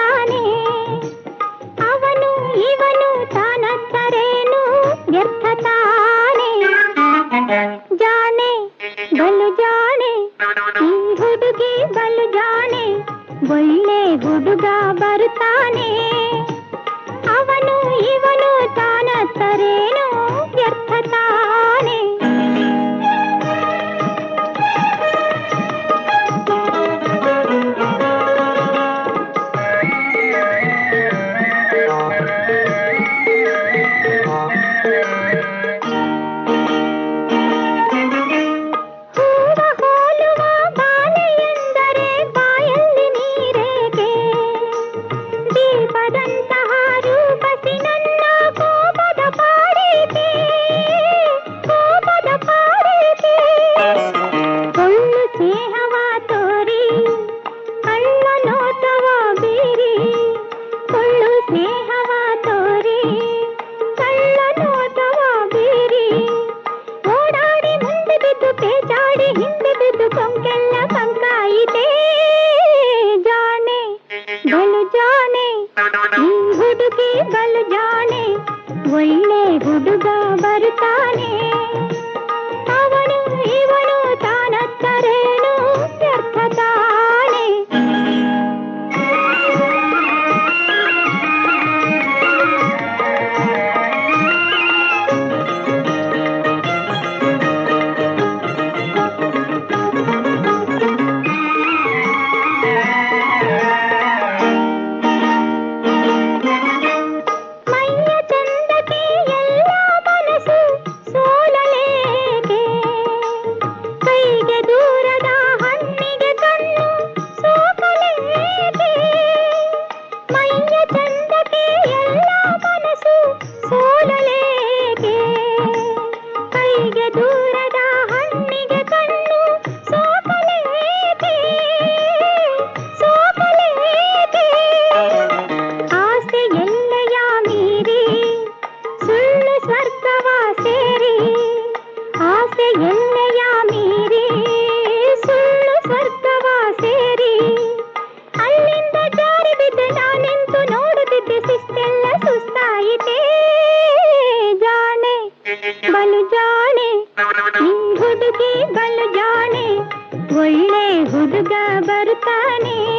ಬರ್ತಾನೆ. ಅವನು ಇವನು ತಾನತ್ತರೇನು ವ್ಯರ್ಥ ತಾನೆ. ಜಾಣೆ ಬಲು ಜಾಣೆ ಈ ಹುಡುಗಿ ಬಲು ಜಾಣೆ, ಒಳ್ಳೆ ಹುಡುಗ ಬರ್ತಾನೆ. ಅವನು ಇವನು ತಾನತ್ತರೇನು ವ್ಯರ್ಥ ತಾನೆ. ಬಲು ಜಾಣೆ ಒಳ್ಳೆ ಹುಡುಗ ಬರ್ತಾನೆ. ಅವನು ಇವನು ತಾನತ್ತರೇನು ವ್ಯರ್ಥ ತಾನೆ. ಬಲು ಜಾಣೆ ಹುಡುಗಿ ಬಲು ಜಾಣೆ, ಒಳ್ಳೆ ಹುಡುಗ ಬರ್ತಾನೆ.